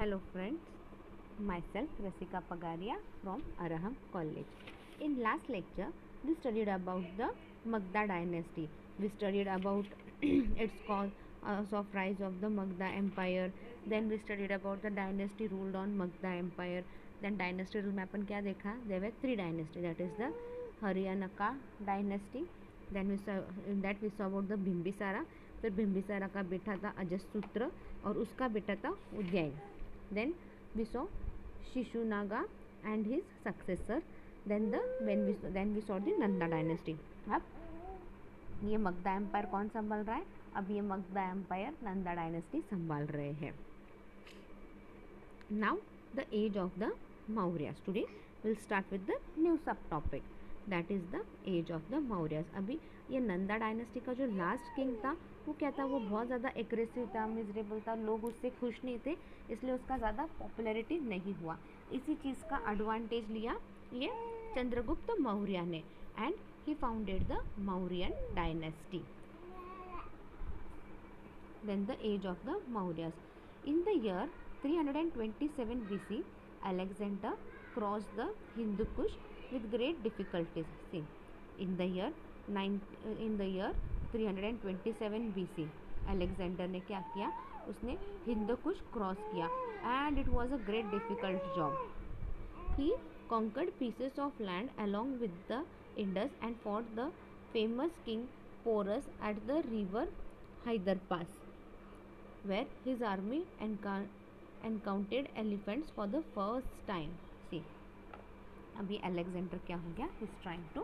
Hello friends, myself Rasika Pagaria from Araham College. In last lecture, we studied about the Magda dynasty. We studied about its cause of rise of the Magda Empire. Then we studied about the dynasty ruled on Magda Empire. Then dynasty rule में अपन क्या देखा? There were three dynasties. That is the Haryanaka dynasty. Then we saw about the Bimbisara. फिर बिम्बिसारा का बेटा था अजसूत्र और उसका बेटा था Udayan. Then we saw Shishunaga and his successor. Then we saw the Nanda dynasty. अब ये मगधा एम्पायर कौन संभाल रहा है? अब ये मगधा एम्पायर नंदा डायनेस्टी संभाल रहे हैं. Now the age of the Mauryas. Today we'll start with the new subtopic. That is the age of the Mauryas. अभी ये नंदा डायनेस्टी का जो लास्ट किंग था वो क्या था? वो बहुत ज़्यादा एग्रेसिव था, मिजरेबल था, लोग उससे खुश नहीं थे, इसलिए उसका ज़्यादा पॉपुलैरिटी नहीं हुआ. इसी चीज़ का एडवांटेज लिया ये चंद्रगुप्त मौर्य ने and he founded the Mauryan dynasty. Then the age of the Mauryas. In the year 327 BC, Alexander crossed the Hindu Kush with great difficulties. See, in the year 327 BC, Alexander ने क्या किया? उसने हिंदू कुश क्रॉस किया and it was a great difficult job. He conquered pieces of land along with the Indus and fought the famous king Porus at the river Hyder Pass, where his army encountered elephants for the first time. See, अभी Alexander क्या हो गया? He is trying to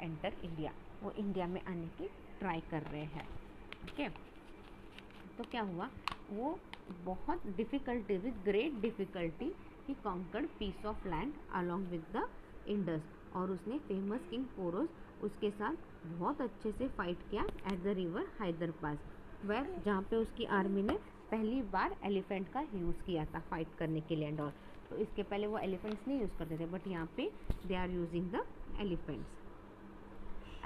enter India. वो India में आने की try कर रहे हैं. ओके, तो क्या हुआ? वो बहुत डिफ़िकल्टी, विद ग्रेट डिफ़िकल्टी ही conquered piece of land along with the Indus, और उसने फेमस किंग पोरोस उसके साथ बहुत अच्छे से फाइट किया at the river Hydaspes, where जहाँ पे उसकी आर्मी ने पहली बार एलिफेंट का यूज़ किया था फाइट करने के लिए एंड ऑल. तो इसके पहले वो एलिफेंट्स नहीं यूज़ करते थे, बट यहाँ पे they are using the elephants.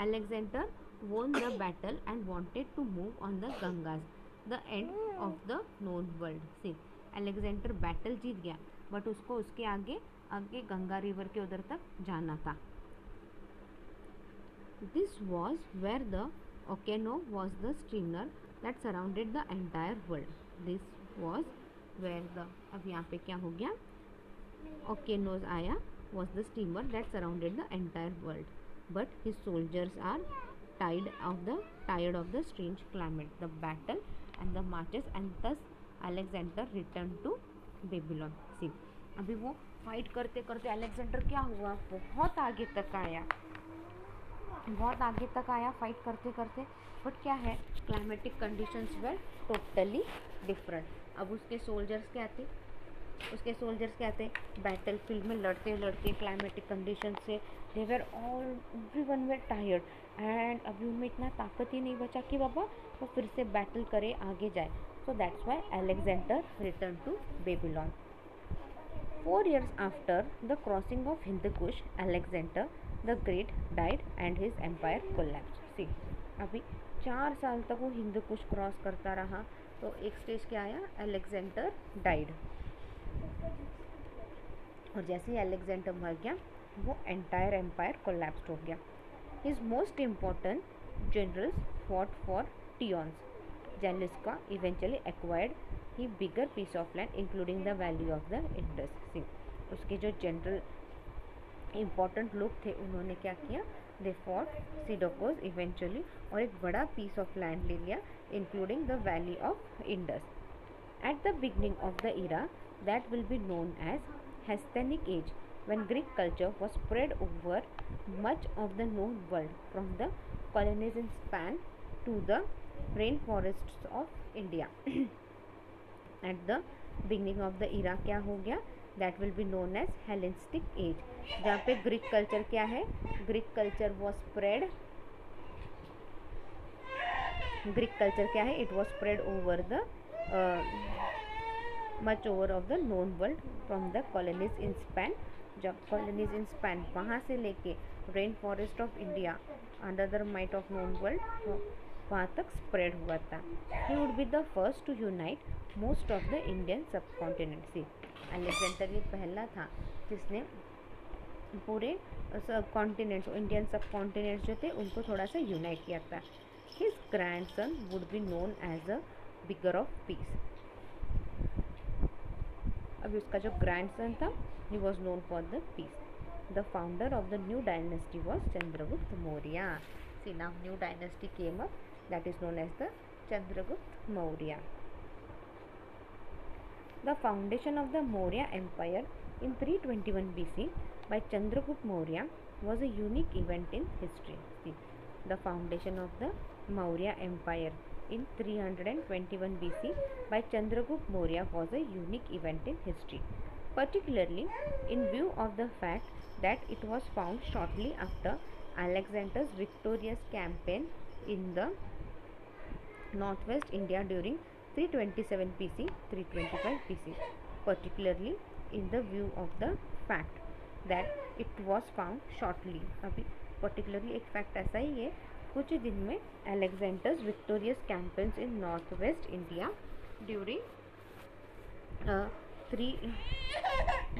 Alexander won the battle and wanted to move on the Gangas, the end of the known world. See, Alexander battle जीत गया बट उसको उसके आगे गंगा रिवर के उधर तक जाना था. This was where the Okeanos was the streamer that surrounded the entire world. This was where the, अब यहाँ पे क्या हो गया? Okeanos आया, was the steamer that surrounded the entire world. But his soldiers are tired of the strange climate, the battle and the marches, and thus Alexander returned to Babylon. See, अभी वो fight करते करते Alexander क्या हुआ? बहुत आगे तक आया फाइट करते करते, बट क्या है? Climatic conditions were totally different. अब उसके सोल्जर्स क्या थे? बैटल फील्ड में लड़ते लड़ते क्लाइमेटिक कंडीशन से they were all everyone were tired and अभी उनमें इतना ताकत ही नहीं बचा कि बाबा वो फिर से बैटल करे, आगे जाए. So that's why Alexander return to Babylon. 4 years after the crossing of Hindu Kush, Alexander the Great died and his empire collapsed. See, अभी 4 साल तक वो हिंदू कुश क्रॉस करता रहा, तो एक स्टेज क्या आया? Alexander died. और जैसे ही अलेक्जेंडर मर गया वो एंटायर एम्पायर कोलैप्स्ड हो गया. His most important generals fought for टियॉन्स. Seleucus eventually acquired he bigger piece of land including the valley of the Indus. See, उसके जो जनरल इम्पॉर्टेंट लोग थे उन्होंने क्या किया? दे फॉट सिडोकोस इवेंचुअली, और एक बड़ा पीस ऑफ लैंड ले लिया including the valley of Indus. At the beginning of the era that will be known as Hellenic Age, when Greek culture was spread over much of the known world, from the colonies in Spain to the rainforests of India. At the beginning of the era क्या हो गया? That will be known as Hellenistic Age, जहाँ पे Greek culture क्या है? Greek culture was spread. Greek culture क्या है? It was spread over the much over of the known world from the colonies in Spain. जब colonies in Spain वहाँ से लेके rain forest of India under the might of known world वहाँ तक spread हुआ था. He would be the first to unite most of the Indian subcontinent. See Alexander ये पहला था जिसने पूरे सब कॉन्टिनेंट्स, इंडियन सब कॉन्टिनेंट्स जो थे उनको थोड़ा सा यूनाइट किया था. His grandson would be known as a bigger of peace. अभी उसका जो ग्रैंडसन था he was known for the peace. The founder of the new dynasty was Chandragupta Maurya. See now new dynasty came up, that is known as the Chandragupta Maurya. The foundation of the Maurya Empire in 321 BC by Chandragupta Maurya was a unique event in history. See, the foundation of the Maurya Empire in 321 BC by Chandragupta Maurya was a unique event in history, particularly in view of the fact that it was found shortly after Alexander's victorious campaign in the northwest India during 327 BC, 325 BC, particularly in the view of the fact that it was found shortly. अभी particularly एक fact ऐसा ही है, कुछ दिन में Alexander's victorious campaigns in northwest India during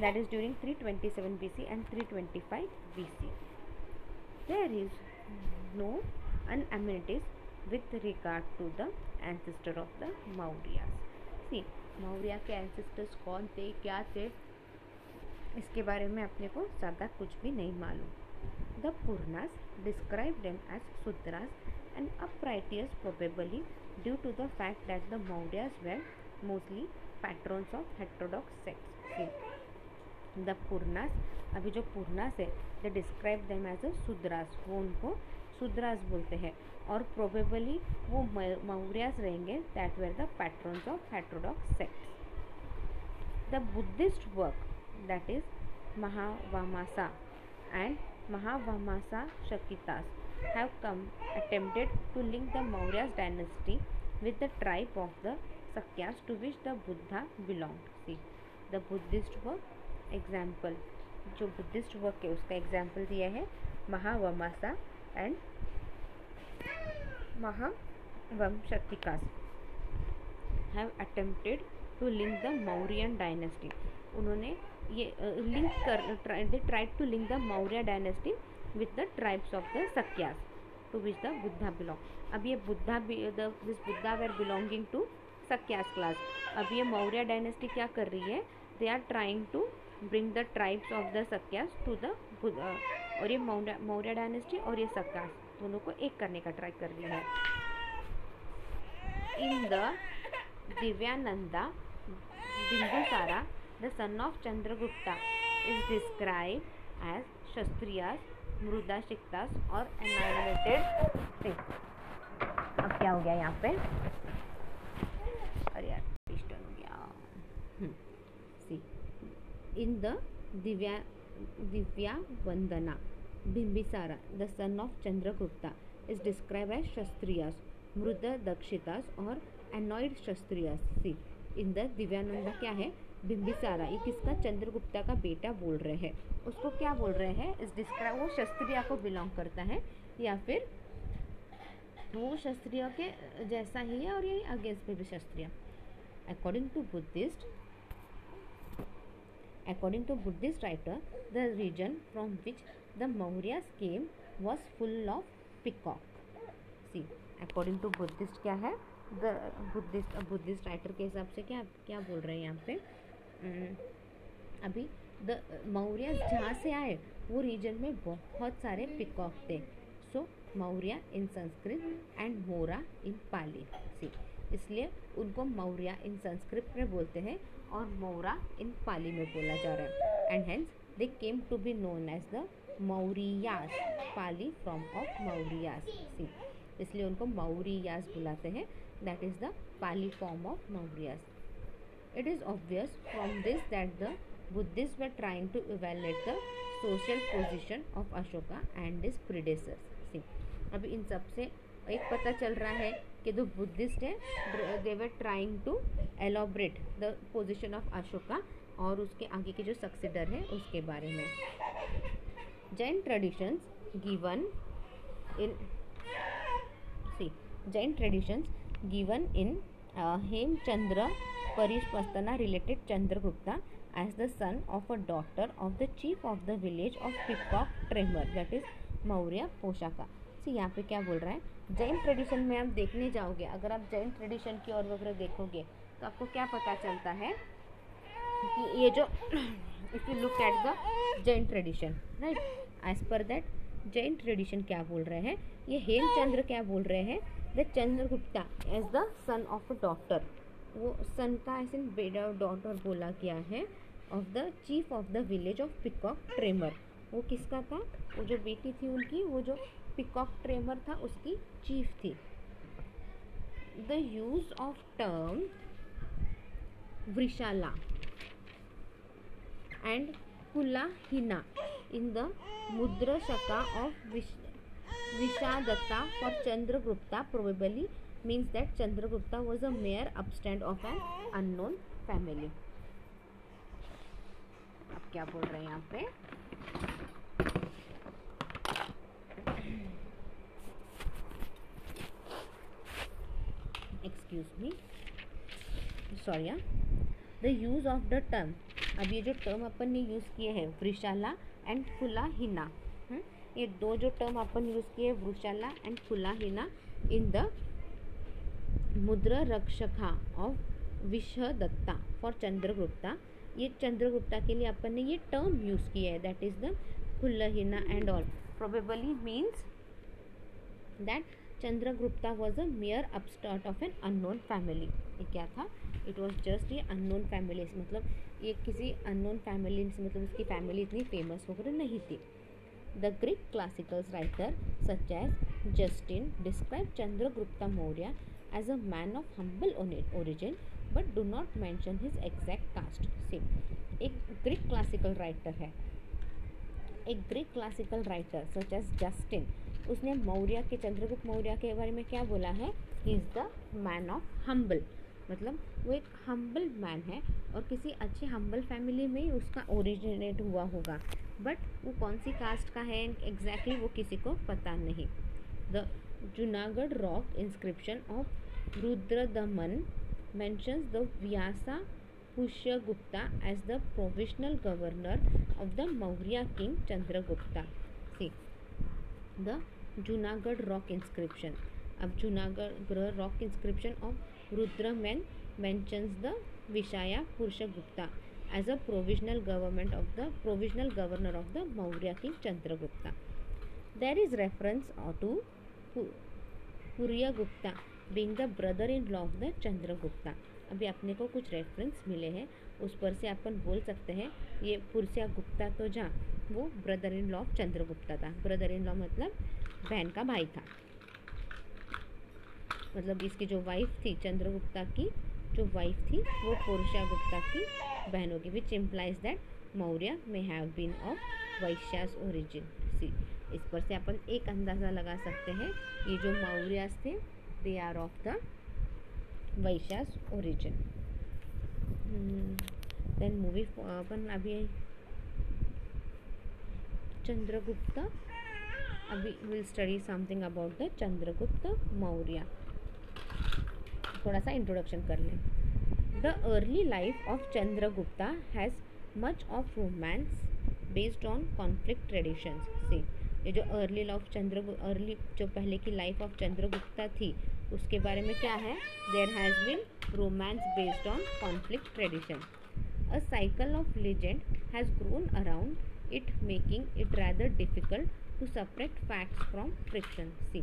that is during 327 BC and 325 BC. There is no unamenities with regard to the ancestor of the Mauryas. See, Maurya के ancestors कौन थे, क्या थे, इसके बारे में अपने को ज़्यादा कुछ भी नहीं मालूम. The Puranas describe them as Sudras and uprighteous, probably due to the fact that the Mauryas were mostly patrons of heterodox sects. See, the Puranas, अभी जो Puranas है, they describe them as a Sudras, वो उनको शूद्रास बोलते हैं, और probably वो मौर्यास रहेंगे that were the patrons of heterodox sects. The Buddhist work that is Mahavamsa and Mahavamsa शकितास have come attempted to link the Mauryas dynasty with the tribe of the Sakyas to which the Buddha belong. See the Buddhist work example, जो Buddhist work है उसका example दिया है Mahavamsa and Mahavamsatikas have attempted to link the Mauryan dynasty. उन्होंने ये link कर they tried to link the Maurya dynasty with the tribes of the Sakyas to which the Buddha belong. अब ये Buddha this Buddha were belonging to Sakyas class. अब ये मौर्य डायनेस्टी क्या कर रही है, they are trying to bring the tribes of the Sakyas to the और ये मौर्य डायनेस्टी और ये सक्यास दोनों को एक करने का ट्राई कर रही है. In the Divyavadana Bindusara the son of Chandragupta is describe as Kshatriyas, मृदाशिक्तास और एनाइलेटेड. अब क्या हो गया यहाँ पे, अरे यार पिस्टन हो गया. See in the Divyavadana Bimbisara, the son of Chandragupta, is described as Kshatriyas, Mruda Dakshitas और Annoyed Kshatriyas. See, in the दिव्यानंदा क्या है, बिंबिसारा, ये किसका, चंद्रगुप्ता का बेटा बोल रहे हैं. उसको क्या बोल रहे हैं, इस डिस्क्राइब वो क्षत्रिय को बिलोंग करता है या फिर वो क्षत्रिय के जैसा ही है और ये अगेंस्ट में भी क्षत्रिय. According to Buddhist writer, the region from which the Mauryas came was full of peacock. See, according to Buddhist क्या है, the Buddhist writer के हिसाब से क्या बोल रहे हैं यहाँ पे, अभी द मौर्य जहाँ से आए वो रीजन में बहुत सारे पिकॉक थे. सो मौर्य इन संस्कृत एंड मोरा इन पाली. सी, इसलिए उनको मौर्य इन संस्कृत में बोलते हैं और मोरा इन पाली में बोला जा रहा है. And hence they came to be known as the Mauryas, Pali from of Mauryas. See, इसलिए उनको मौर्यास बुलाते हैं, that is the Pali form of Mauryas. It is obvious from this that the Buddhists were trying to evaluate the social position of Ashoka and his predecessors. See, अभी इन सब से एक पता चल रहा है कि जो बुद्धिस्ट है they were trying to elaborate the position of Ashoka और उसके आगे के जो सक्सेडर है उसके बारे में. Jain traditions given in Jain traditions given in Hemchandra Parishpastana related Chandragupta as the son of a daughter of the chief of the village of Peacock Tremor, that is Maurya पोशाका। यहाँ पे क्या बोल रहा है, जैन ट्रेडिशन में आप देखने जाओगे, अगर आप जैन ट्रेडिशन की और वगैरह देखोगे तो आपको क्या पता चलता है कि ये जो if you look at the Jain tradition, right, as per that Jain tradition क्या बोल रहे हैं, ये हेमचंद्र क्या बोल रहे हैं, the Chandragupta as the son of a daughter, वो सन का ऐसे बेटा डॉटर बोला गया है, of the chief of the village of peacock tamer, वो किसका था, वो जो बेटी थी उनकी, वो जो पिकॉक ट्रेमर था उसकी चीफ थी। The use of term Vrishala and Kulahina in the Mudrashaka of Vishadatta for Chandragupta probably means that Chandragupta was a mere upstart of an unknown family. अब क्या बोल रहे हैं यहाँ पे, excuse me, sorry, the use of the term, अब ये जो टर्म अपन ने यूज़ किए हैं वृषाला एंड कुलाहिना, ये दो जो टर्म अपन यूज़ किए वृषाला एंड कुलाहिना इन द मुद्रा रक्षका ऑफ विषदत्ता फॉर चंद्रगुप्ता, ये चंद्रगुप्ता के लिए अपन ने ये टर्म यूज़ किया है, that is the Kulahina and all, probably means that Chandragupta was a mere upstart of an unknown family. ये क्या था, इट वॉज जस्ट ये अननोन फैमिली, मतलब ये किसी अननोन फैमिली से, मतलब उसकी फैमिली इतनी फेमस वगैरह नहीं थी। The Greek classicals writer such as Justin describe Chandragupta Maurya as a man of humble origin but do not mention his exact caste. Same एक ग्रीक क्लासिकल राइटर है, एक Greek classical writer such as Justin, उसने मौर्य के, चंद्रगुप्त मौर्य के बारे में क्या बोला है, he is the man of humble, मतलब वो एक हम्बल मैन है और किसी अच्छे हम्बल फैमिली में ही उसका ओरिजिनेट हुआ होगा, बट वो कौन सी कास्ट का है एग्जैक्टली वो किसी को पता नहीं। The Junagadh rock inscription of Rudradaman mentions the Vyasa Pushyagupta as the provincial governor of the Maurya king Chandragupta. See the Junagadh rock inscription, अब Junagadh rock inscription of Rudraman mentions the Vishaya Purushagupta as a provisional governor of the Maurya king Chandragupta. There is reference to Puryagupta being the brother-in-law of the Chandragupta. अभी अपने को कुछ reference मिले हैं, उस पर से अपन बोल सकते हैं ये पुरुषगुप्ता तो जहाँ वो brother in law of Chandragupta था, ब्रदर इन लॉ मतलब बहन का भाई था, मतलब इसकी जो वाइफ थी चंद्रगुप्ता की जो वाइफ थी वो पुरुषगुप्ता की बहन होगी, which implies that Maurya may have been of Vaishyas origin. See इस पर से अपन एक अंदाज़ा लगा सकते हैं ये जो मौर्यास थे they are of the Vaishyas origin. Then मूवी अपन अभी चंद्रगुप्ता, अभी will study something about the Chandragupta Maurya, थोड़ा सा इंट्रोडक्शन कर लें। The early life of Chandragupta has much of romance based on conflict traditions. से ये जो अर्ली जो पहले की लाइफ ऑफ चंद्रगुप्ता थी उसके बारे में क्या है, there has been romance based on conflict tradition. A cycle of legend has grown around it making it rather difficult to separate facts from friction. See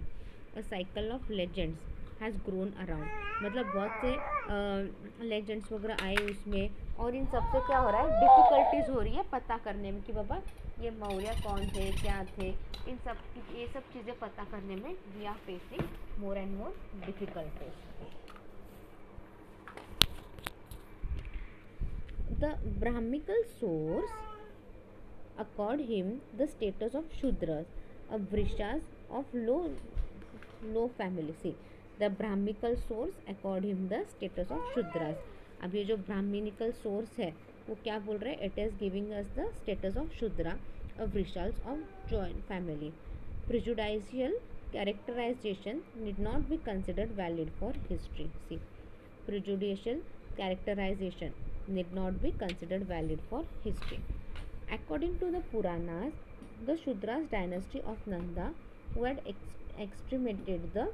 a cycle of legends has grown around, मतलब बहुत से legends वगैरह आए उसमें, और इन सब से क्या हो रहा है, डिफ़िकल्टीज हो रही है पता करने में कि बाबा ये मौर्य कौन थे, क्या थे, इन सब ये सब चीज़ें पता करने में we are facing more and more difficulties. The Brahmanical source accord him the status of Shudras, of Vrishas of low family. See, the Brahminical source accord him the status of Shudras. अब ये जो Brahminical source है वो क्या बोल रहे हैं, it is giving us the status of Shudra, of Vrishals of joint family. Prejudicial characterization need not be considered valid for history. See, prejudicial characterization need not be considered valid for history. According to the Puranas, the Shudras dynasty of Nanda, who had exterminated the,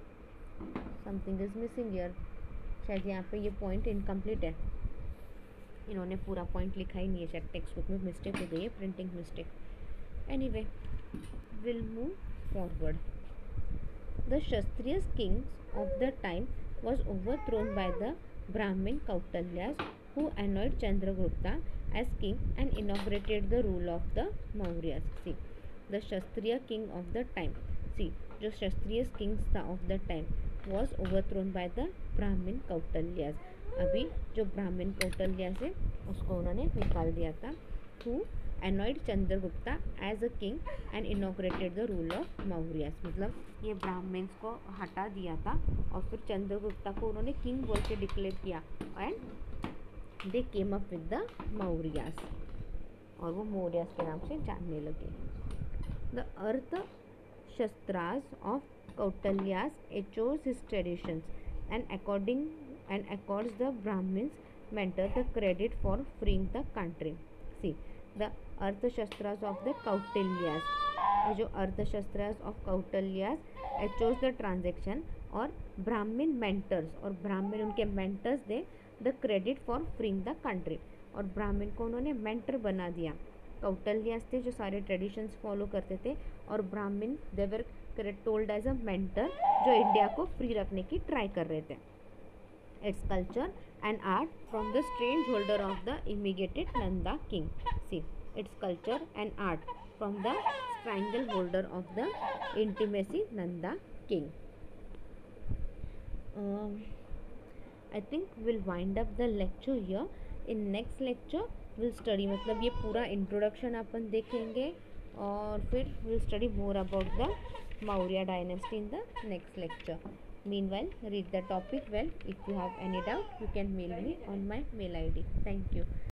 something is missing here, शायद यहाँ पे ये point incomplete है, इन्होंने पूरा point लिखा ही नहीं है, शायद टेक्स्ट बुक में मिस्टेक हो गई है, printing mistake. Anyway, will move forward. The Kshatriya Kings of the time was overthrown by the Brahmin Kausalyas, who annoyed Chandragupta as king and inaugurated the rule of the Mauryas. See, the Kshatriya king of the time. See, जो क्षत्रिय Kings था of the time was overthrown by the Brahmin Kausalyas. अभी जो ब्राह्मण कौटल्यास है उसको उन्होंने निकाल दिया था. Who annoyed Chandragupta as a king and inaugurated the rule of Mauryas. मतलब ये ब्राह्मण्स को हटा दिया था और फिर चंद्रगुप्ता को उन्होंने किंग बोल के डिक्लेयर किया and they came up with the Mauryas और वो मौर्यास के नाम से जानने लगे. The Arthashastras of Kautilyas echoes his traditions and accords the Brahmins mentor the credit for freeing the country. See, the Arthashastras of the Kautilyas, जो Arthashastras of Kautilyas echoes the transaction और Brahmin mentors और ब्राह्मण उनके mentors they the credit for freeing the country और ब्राह्मण को उन्होंने mentor बना दिया. कौटिल्यास थे जो सारे ट्रेडिशंस फॉलो करते थे और Brahmin they were told as a mentor जो इंडिया को फ्री रखने की ट्राई कर रहे थे. Its culture and art from the strange holder of the immediate Nanda king. See, its culture and art from the strangle holder of the intimacy Nanda king. I think we'll wind up the lecture here. In next lecture we'll study, मतलब ये पूरा introduction अपन देखेंगे और फिर we'll study more about the Maurya dynasty in the next lecture. Meanwhile, read the topic well. If you have any doubt, you can mail me on my mail ID. Thank you.